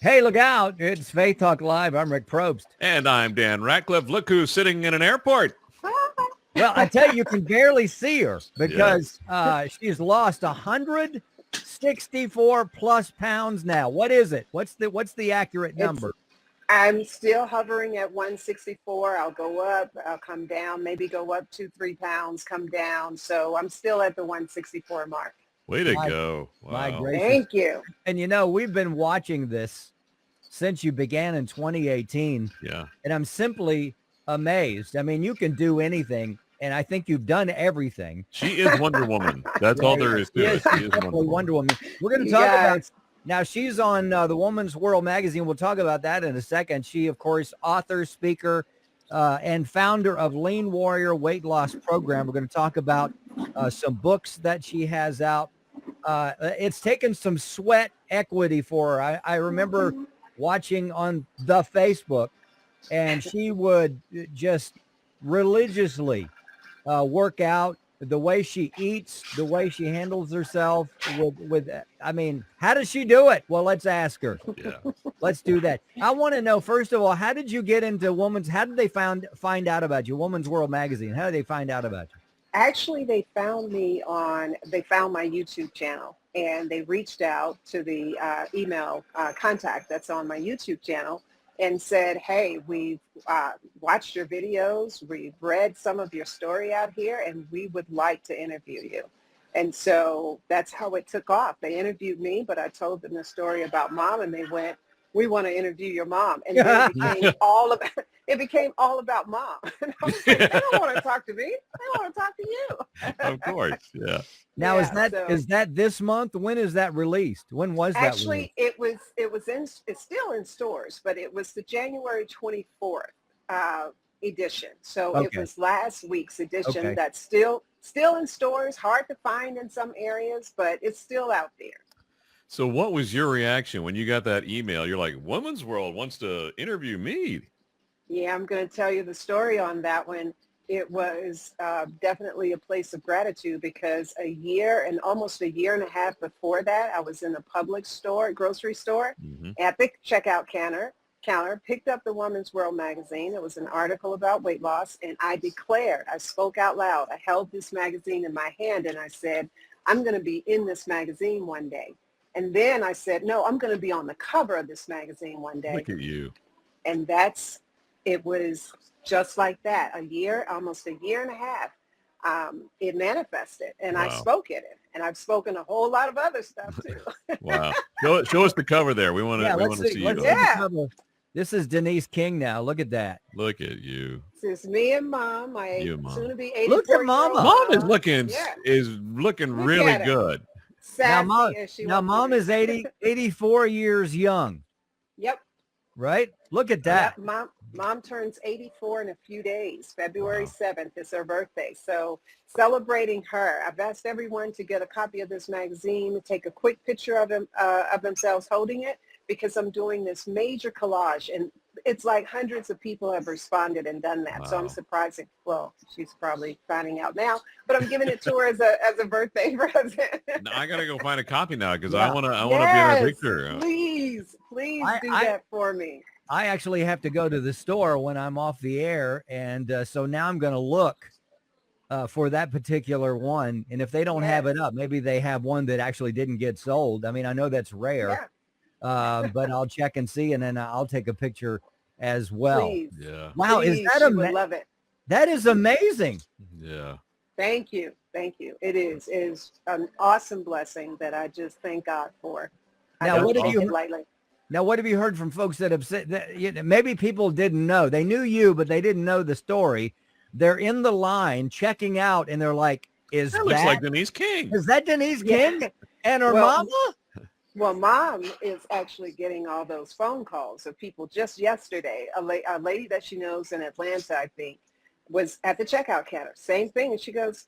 Hey, look out. It's Faith Talk Live. I'm Rick Probst. And I'm Dan Ratcliffe. Look who's sitting in an airport. Well, I tell you can barely see her because she's lost 164 plus pounds now. What is it? What's the accurate number? I'm still hovering at 164. I'll go up, I'll come down, maybe go up 2-3 pounds, come down. So I'm still at the 164 mark. Way to go. Wow. My gracious. Thank you. And we've been watching this since you began in 2018. Yeah. And I'm simply amazed. I mean, you can do anything, and I think you've done everything. She is Wonder Woman. That's all there is to it. She is Wonder Woman. We're going to talk about now. She's on the Woman's World magazine. We'll talk about that in a second. She, of course, author, speaker, and founder of Lean Warrior Weight Loss Program. We're going to talk about some books that she has out. It's taken some sweat equity for her. I remember watching on the Facebook, and she would just religiously work out, the way she eats, the way she handles herself with I mean, how does she do it? Well, let's ask her. Yeah. Let's do that. I want to know, first of all, how did you get into how did they find out about you? Woman's World magazine. How did they find out about you? Actually, they found my YouTube channel, and they reached out to the email contact that's on my YouTube channel and said, hey, we've watched your videos, we've read some of your story out here, and we would like to interview you. And so that's how it took off. They interviewed me, but I told them the story about Mom, and they went, we want to interview your mom. And then it became all about Mom. And I was like, they don't want to talk to me. They want to talk to you. Of course, yeah. Now, is that this month? When is that released? When was that Actually, released? it's still in stores, but it was the January 24th edition. So It was last week's edition that's still in stores, hard to find in some areas, but it's still out there. So what was your reaction when you got that email? You're like, Woman's World wants to interview me. Yeah, I'm going to tell you the story on that one. It was definitely a place of gratitude because almost a year and a half before that, I was in a grocery store, at the checkout counter, picked up the Woman's World magazine. It was an article about weight loss, and I spoke out loud. I held this magazine in my hand, and I said, I'm going to be in this magazine one day. And then I said, no, I'm going to be on the cover of this magazine one day. Look at you. And it was just like that. Almost a year and a half. It manifested, and I spoke in it. And I've spoken a whole lot of other stuff too. Wow. Show us the cover there. We want to see you. This is Denise King now. Look at that. Look at you. This is me and Mom. Soon to be 84. Look at Mama. Mom is looking really good. Now, Mom is 84 years young. Yep. Right? Look at that. Yeah, Mom turns 84 in a few days. February 7th is her birthday. So celebrating her. I've asked everyone to get a copy of this magazine, to take a quick picture of themselves holding it, because I'm doing this major collage, and it's like hundreds of people have responded and done that. Wow. So I'm surprised. Well, she's probably finding out now, but I'm giving it to her as a birthday present. Now, I gotta go find a copy now because I want to be in her picture. Please do that for me. I actually have to go to the store when I'm off the air, and so now I'm going to look for that particular one. And if they don't have it up, maybe they have one that actually didn't get sold. I mean, I know that's rare, but I'll check and see, and then I'll take a picture as well. Please. Yeah. Wow, please, is that amazing? Love it. That is amazing. Yeah. Thank you. It is an awesome blessing that I just thank God for. Now, what have you heard from folks that have said that maybe people didn't know? They knew you, but they didn't know the story. They're in the line checking out, and they're like, "Is that looks like Denise King? Is that Denise King and her mama?" Well, Mom is actually getting all those phone calls of people. Just yesterday, a lady that she knows in Atlanta, I think, was at the checkout counter. Same thing, and she goes,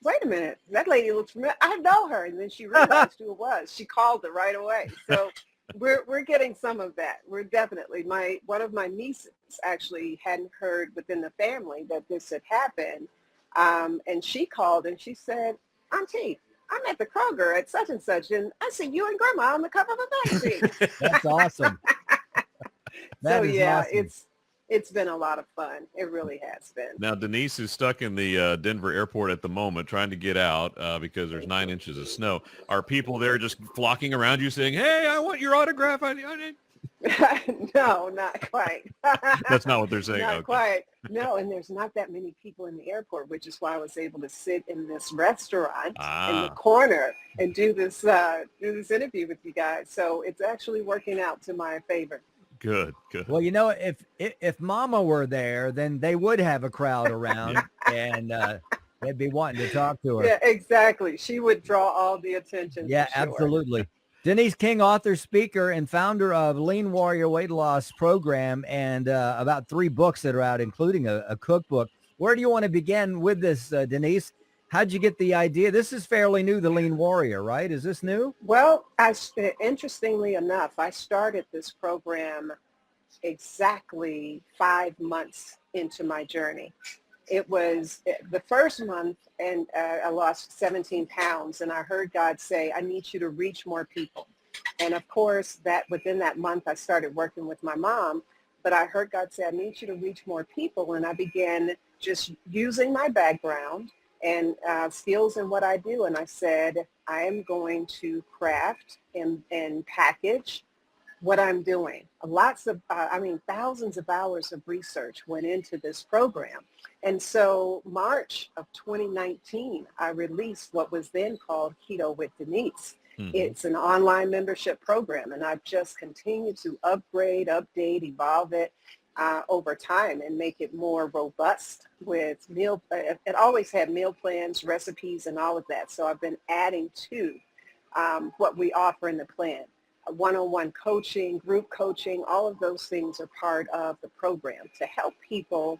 "Wait a minute, that lady looks familiar. I know her." And then she realized who it was. She called her right away. So. We're getting some of that. We're definitely, one of my nieces actually hadn't heard within the family that this had happened. And she called and she said, "Auntie, I'm at the Kroger at such and such, and I see you and Grandma on the cover of a magazine." That's awesome. That So is yeah, awesome. it's been a lot of fun. It really has been. Now, Denise is stuck in the Denver airport at the moment trying to get out because there's 9 inches of snow. Are people there just flocking around you saying, hey, I want your autograph? No, not quite. That's not what they're saying. Not Okay. quite. No, and there's not that many people in the airport, which is why I was able to sit in this restaurant in the corner and do this interview with you guys. So it's actually working out to my favor. Good, good. Well, if Mama were there, then they would have a crowd around, and they'd be wanting to talk to her. Yeah, exactly. She would draw all the attention. Yeah, for sure. absolutely. Denise King, author, speaker, and founder of Lean Warrior Weight Loss Program, and about 3 books that are out, including a cookbook. Where do you want to begin with this, Denise? How'd you get the idea? This is fairly new, the Lean Warrior, right? Is this new? Well, interestingly enough, I started this program exactly 5 months into my journey. It was the first month, and I lost 17 pounds, and I heard God say, I need you to reach more people. And of course, that within that month, I started working with my mom, but I heard God say, I need you to reach more people. And I began just using my background and skills in what I do. And I said, I am going to craft and package what I'm doing. Thousands of hours of research went into this program. And so March of 2019, I released what was then called Keto with Denise. Mm-hmm. It's an online membership program, and I've just continued to upgrade, update, evolve it over time and make it more robust with it always had meal plans, recipes, and all of that. So I've been adding to what we offer in the plan. One-on-one coaching, group coaching, all of those things are part of the program to help people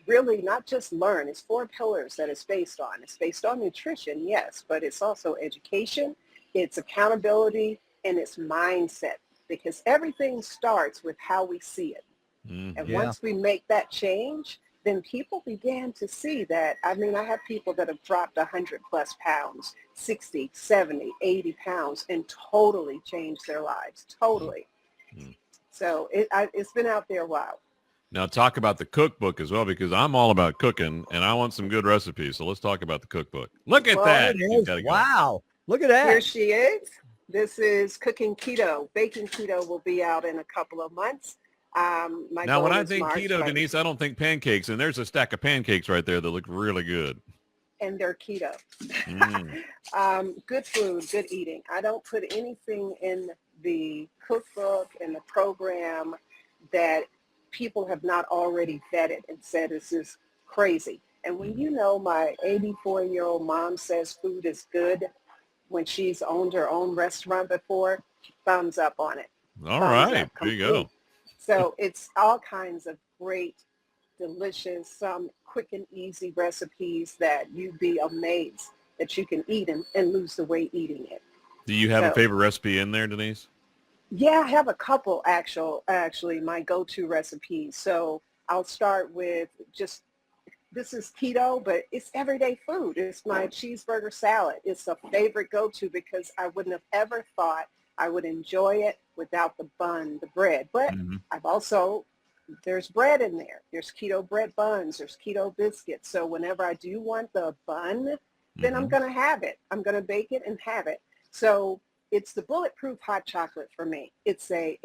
really not just learn. It's 4 pillars that it's based on. It's based on nutrition, yes, but it's also education, it's accountability, and it's mindset, because everything starts with how we see it. And once we make that change, then people began to see that. I have people that have dropped 100 plus pounds, 60, 70, 80 pounds, and totally changed their lives, totally. So it's been out there a while. Now talk about the cookbook as well, because I'm all about cooking and I want some good recipes. So let's talk about the cookbook. Look at that. Wow. Look at that. Here she is. This is Cooking Keto. Baking Keto will be out in a couple of months. Now, when I think keto, Denise, I don't think pancakes. And there's a stack of pancakes right there that look really good. And they're keto. Good food, good eating. I don't put anything in the cookbook and the program that people have not already vetted and said this is crazy. And when my 84-year-old mom says food is good when she's owned her own restaurant before, thumbs up on it. All right, there you go. So it's all kinds of great, delicious, some quick and easy recipes that you'd be amazed that you can eat and lose the weight eating it. Do you have a favorite recipe in there, Denise? Yeah, I have a couple actually my go-to recipes. So I'll start with this is keto, but it's everyday food. It's my cheeseburger salad. It's a favorite go-to because I wouldn't have ever thought I would enjoy it without the bun, the bread. But there's bread in there. There's keto bread buns. There's keto biscuits. So whenever I do want the bun, then I'm going to have it. I'm going to bake it and have it. So it's the bulletproof hot chocolate for me. It's like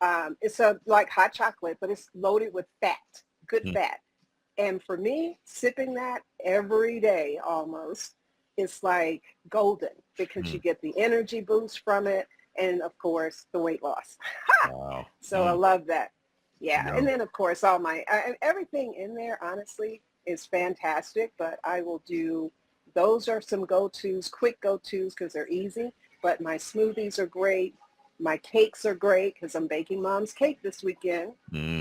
hot chocolate, but it's loaded with fat, good fat. And for me, sipping that every day almost, it's like golden because you get the energy boost from it. And of course, the weight loss. Wow. So I love that. Yeah. No. And then of course, all my, everything in there, honestly, is fantastic, but I will do, those are some go-tos, quick go-tos because they're easy, but my smoothies are great. My cakes are great because I'm baking Mom's cake this weekend.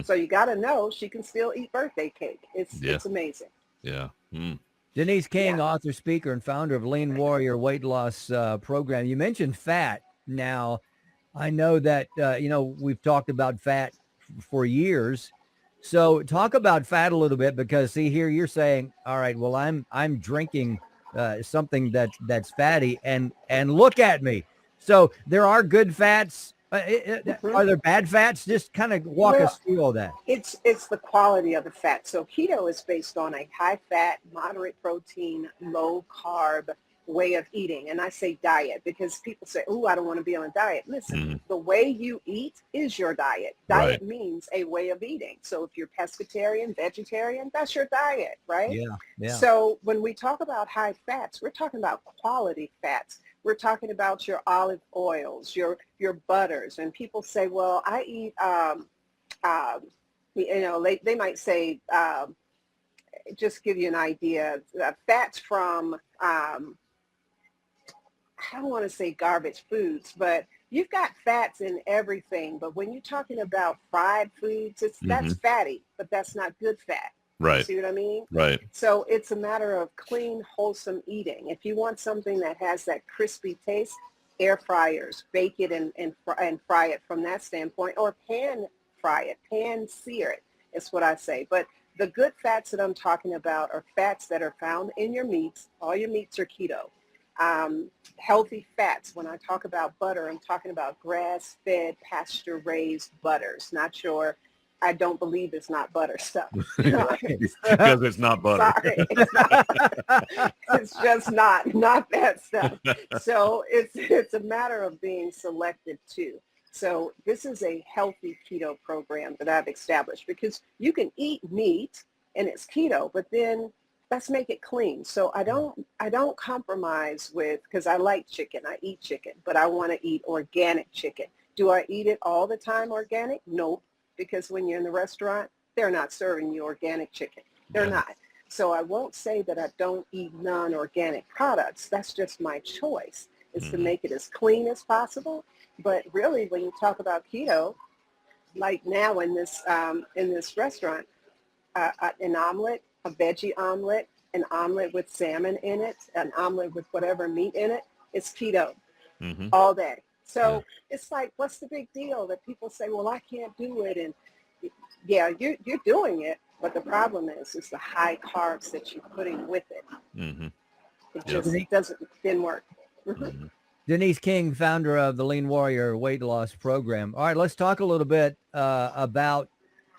So you got to know she can still eat birthday cake. It's amazing. Yeah. Denise King, author, speaker, and founder of Lean Warrior Weight Loss Program. You mentioned fat. Now, I know that, we've talked about fat for years. So talk about fat a little bit because, see, here you're saying, all right, well, I'm drinking something that's fatty and look at me. So there are good fats Mhm. Are there bad fats? Just kind of walk Well, us through all that. it's the quality of the fat. So keto is based on a high fat, moderate protein, low carb way of eating. And I say diet because people say, "Oh, I don't want to be on a diet." Listen, Mhm. the way you eat is your diet. Right. Diet means a way of eating. So if you're pescatarian, vegetarian, that's your diet, right? Yeah, yeah. So when we talk about high fats, we're talking about quality fats. We're talking about your olive oils, your butters. And people say, "Well, I eat." Um, they might say, just give you an idea, fats from, I don't want to say garbage foods, but you've got fats in everything. But when you're talking about fried foods, that's Mhm. fatty, but that's not good fat. You Right. see what I mean? Right. So it's a matter of clean, wholesome eating. If you want something that has that crispy taste, air fryers, bake it and fry it from that standpoint, or pan fry it, pan sear it, is what I say. But the good fats that I'm talking about are fats that are found in your meats. All your meats are keto. Healthy fats. When I talk about butter, I'm talking about grass-fed, pasture-raised butters, not your, I don't believe it's not butter stuff. Because it's not butter. Sorry, it's not. It's just not that stuff. So it's a matter of being selective too. So this is a healthy keto program that I've established because you can eat meat and it's keto, but then let's make it clean. So I don't compromise with, because I like chicken. I eat chicken, but I want to eat organic chicken. Do I eat it all the time organic? Nope, because when you're in the restaurant, they're not serving you organic chicken. They're Yeah. not. So I won't say that I don't eat non-organic products. That's just my choice, is to Mhm. make it as clean as possible. But really, when you talk about keto, like now in this restaurant, an omelet, a veggie omelet, an omelet with salmon in it, an omelet with whatever meat in it, it's keto Mhm. all day. Yeah. So it's like, what's the big deal that people say, well, I can't do it? And yeah, you're doing it. But the problem is the high carbs that you're putting with it. Mhm. It Yep. just didn't work. Mhm. Mhm. Denise King, founder of the Lean Warrior weight loss program. All right, let's talk a little bit about,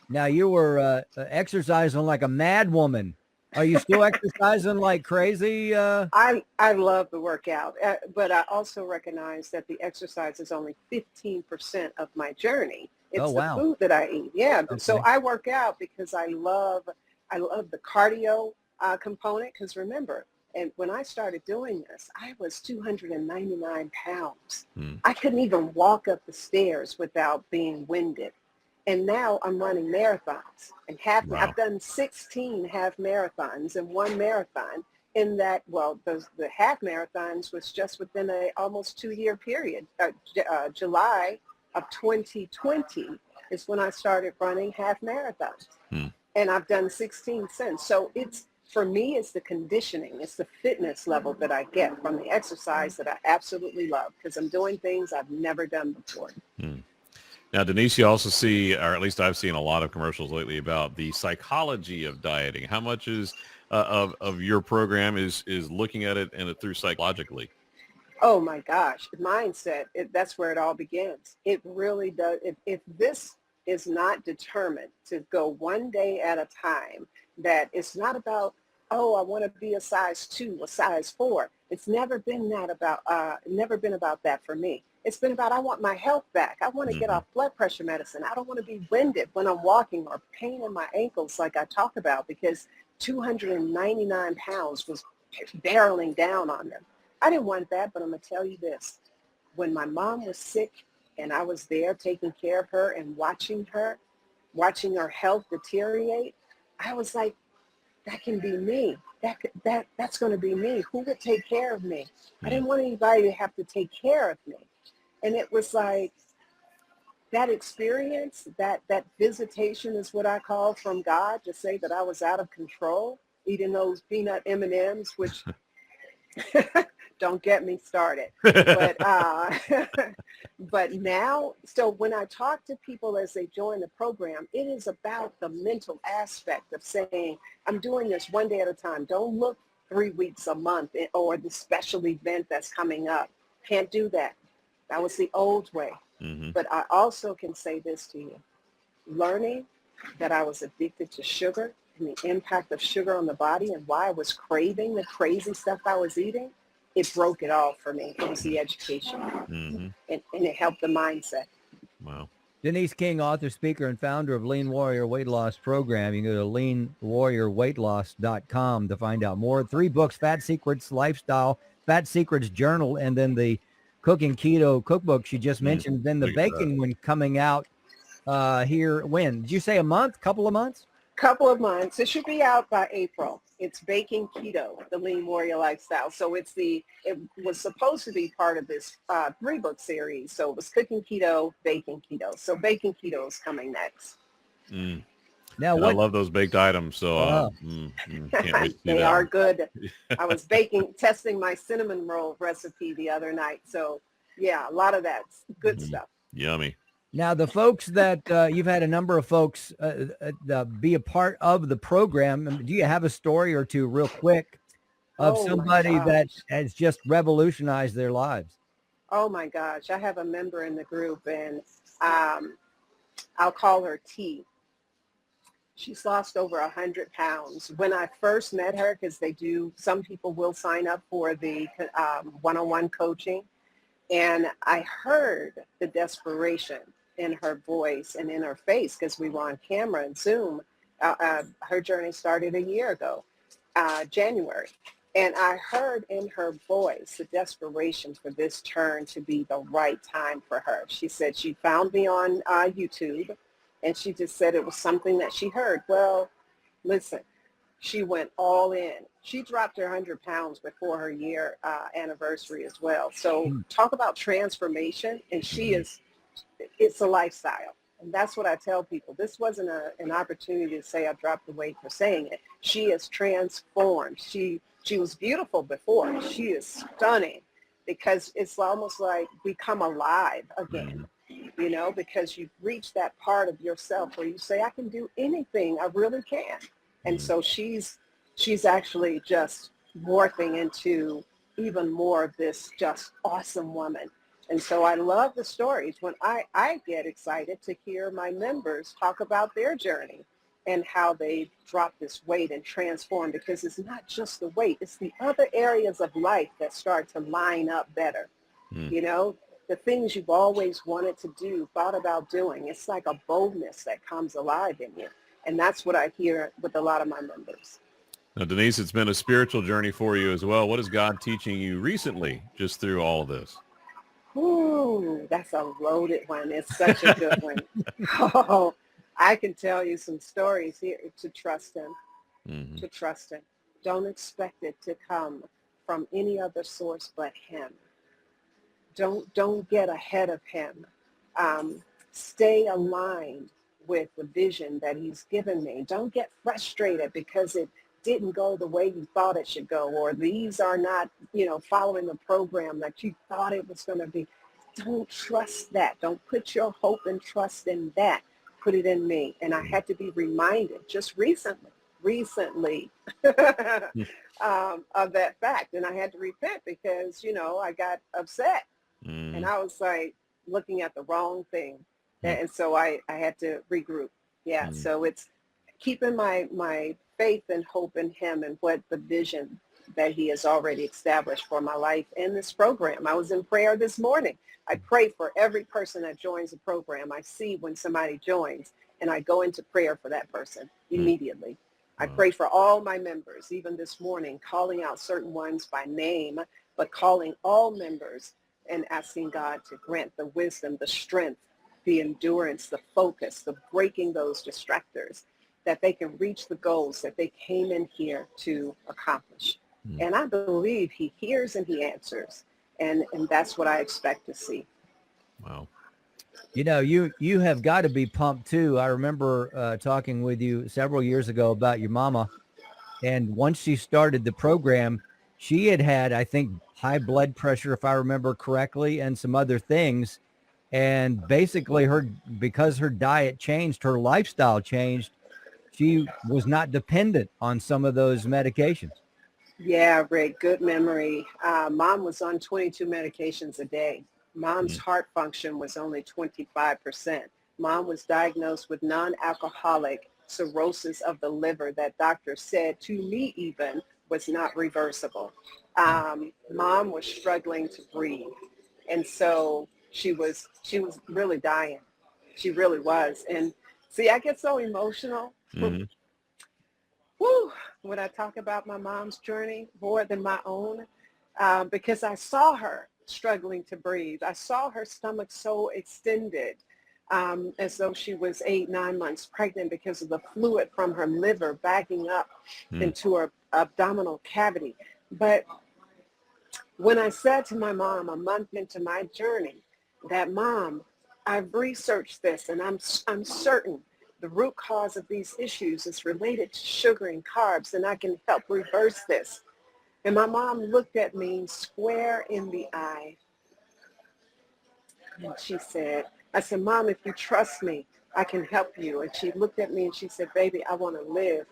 now you were exercising like a mad woman. Are you still exercising like crazy? I love the workout, but I also recognize that the exercise is only 15% of my journey. Oh, It's the wow. food that I eat. Yeah, so Okay. I work out because I love the cardio component. Because remember, and when I started doing this, I was 299 pounds. Mm. I couldn't even walk up the stairs without being winded. And now I'm running marathons and I've Wow. done 16 half marathons and one marathon in that, well, the half marathons was just within a almost 2 year period. July of 2020 is when I started running half marathons. Mm. And I've done 16 since. So for me, it's the conditioning, it's the fitness level that I get from the exercise that I absolutely love because I'm doing things I've never done before. Mm. Now, Denise, you also see, or at least I've seen a lot of commercials lately about the psychology of dieting. How much is of your program is looking at it and it through psychologically? Oh my gosh, mindset, that's where it all begins. It really does. If this is not determined to go one day at a time, that it's not about, oh, I want to be a size 2, a size 4. It's never been about that for me. It's been about, I want my health back. I want to get Hmm. off blood pressure medicine. I don't want to be winded when I'm walking or pain in my ankles like I talk about because 299 pounds was barreling down on them. I didn't want that, but I'm going to tell you this. When my mom was sick and I was there taking care of her and watching her health deteriorate, I was like, that can be me. That's going to be me. Who would take care of me? I Mm. didn't want anybody to have to take care of me. And it was like that experience, that visitation is what I call from God to say that I was out of control, eating those peanut M&Ms, which don't get me started. But but now, so when I talk to people as they join the program, it is about the mental aspect of saying, I'm doing this one day at a time. Don't look 3 weeks a month or the special event that's coming up. Can't do that. That was the old way. Mm-hmm. But I also can say this to you. Learning that I was addicted to sugar and the impact of sugar on the body and why I was craving the crazy stuff I was eating, it broke it all for me. It was the education. Mm-hmm. And it helped the mindset. Wow. Denise King, author, speaker, and founder of Lean Warrior Weight Loss Program. You can go to leanwarriorweightloss.com to find out more. 3 books, Fat Secrets Lifestyle, Fat Secrets Journal, and then the Cooking Keto Cookbook she just mentioned. Then the Look at that. baking one coming out here. When? Did you say a month? Couple of months? Couple of months. It should be out by April. It's Baking Keto, the Lean Warrior Lifestyle. So it was supposed to be part of this 3-book series. So it was Cooking Keto, Baking Keto. So Baking Keto is coming next. Mm. Now, I love those baked items. So can't wait to see They that. are good. I was testing my cinnamon roll recipe the other night. So yeah, a lot of that's good stuff. Yummy. Now, the folks that you've had a number of folks be a part of the program. Do you have a story or two real quick of somebody that has just revolutionized their lives? Oh, my gosh. I have a member in the group, and I'll call her T. She's lost over 100 pounds. When I first met her, because some people will sign up for the one-on-one coaching, and I heard the desperation in her voice and in her face because we were on camera and Zoom. Her journey started a year ago, January. And I heard in her voice the desperation for this turn to be the right time for her. She said she found me on YouTube, and she just said it was something that she heard. Well, listen, she went all in. She dropped her 100 pounds before her year anniversary as well. So talk about transformation, and it's a lifestyle. And that's what I tell people. This wasn't an opportunity to say I dropped the weight for saying it. She is transformed. She was beautiful before. She is stunning because it's almost like we come alive again, because you've reached that part of yourself where you say, I can do anything. I really can. And so she's actually just morphing into even more of this just awesome woman. And so I love the stories when I get excited to hear my members talk about their journey and how they dropped this weight and transformed, because it's not just the weight, it's the other areas of life that start to line up better. The things you've always wanted to do, thought about doing. It's like a boldness that comes alive in you. And that's what I hear with a lot of my members. Now, Denise, it's been a spiritual journey for you as well. What is God teaching you recently just through all of this? Ooh, that's a loaded one. It's such a good one. Oh, I can tell you some stories here. To trust him, to trust him. Don't expect it to come from any other source but him. Don't get ahead of him. Stay aligned with the vision that he's given me. Don't get frustrated because it didn't go the way you thought it should go, or these are not, following the program that you thought it was going to be. Don't trust that. Don't put your hope and trust in that. Put it in me. And I had to be reminded just recently of that fact. And I had to repent because, I got upset and I was like looking at the wrong thing. And so I had to regroup. Yeah. So it's keeping my faith and hope in him and what the vision that he has already established for my life in this program. I was in prayer this morning. I pray for every person that joins the program. I see when somebody joins, and I go into prayer for that person immediately. I pray for all my members, even this morning, calling out certain ones by name, but calling all members and asking God to grant the wisdom, the strength, the endurance, the focus, the breaking those distractors, that they can reach the goals that they came in here to accomplish. And I believe he hears and he answers. And that's what I expect to see. Wow. You have got to be pumped too. I remember talking with you several years ago about your mama. And once she started the program, she had, I think, high blood pressure, if I remember correctly, and some other things. And basically because her diet changed, her lifestyle changed, she was not dependent on some of those medications. Yeah, Rick, good memory. Mom was on 22 medications a day. Mom's heart function was only 25%. Mom was diagnosed with non-alcoholic cirrhosis of the liver that doctors said to me even was not reversible. Mom was struggling to breathe. And so she was really dying. She really was. And see, I get so emotional when I talk about my mom's journey more than my own, because I saw her struggling to breathe. I saw her stomach so extended, as though she was 8-9 months pregnant because of the fluid from her liver backing up into her abdominal cavity. But when I said to my mom a month into my journey that, Mom, I've researched this and I'm certain the root cause of these issues is related to sugar and carbs, and I can help reverse this. And my mom looked at me square in the eye. And she said, I said, Mom, if you trust me, I can help you. And she looked at me and she said, baby, I want to live.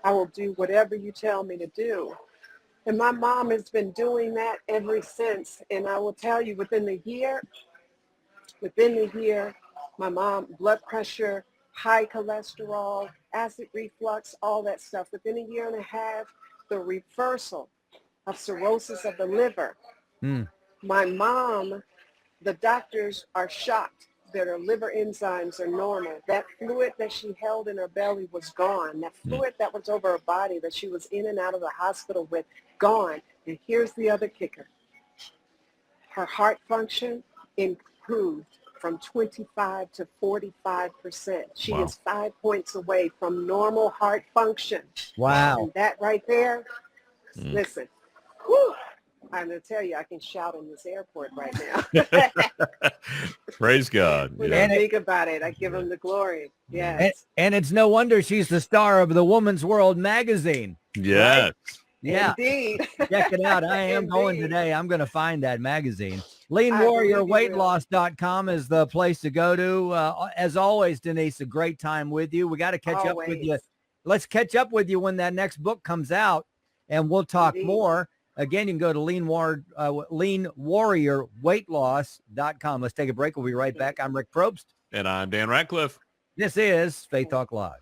I will do whatever you tell me to do. And my mom has been doing that ever since. And I will tell you, within the year, my mom, blood pressure, high cholesterol, acid reflux, all that stuff. Within a year and a half, the reversal of cirrhosis of the liver. My mom, the doctors are shocked that her liver enzymes are normal. That fluid that she held in her belly was gone. That fluid that was over her body that she was in and out of the hospital with, gone. And here's the other kicker. Her heart function improved from 25 to 45%. She is 5 points away from normal heart function. Wow. And that right there, listen, whew, I'm going to tell you, I can shout in this airport right now. Praise God. When I think about it, I give him the glory. Yes. And it's no wonder she's the star of the Woman's World magazine. Yes. Right? Yeah. Indeed. Check it out. I am going today. I'm going to find that magazine. LeanWarriorWeightLoss.com is the place to go to. As always, Denise, a great time with you. We got to catch up with you. Let's catch up with you when that next book comes out, and we'll talk more. Again, you can go to LeanWarriorWeightLoss.com. Let's take a break. We'll be right back. I'm Rick Probst. And I'm Dan Ratcliffe. This is Faith Talk Live.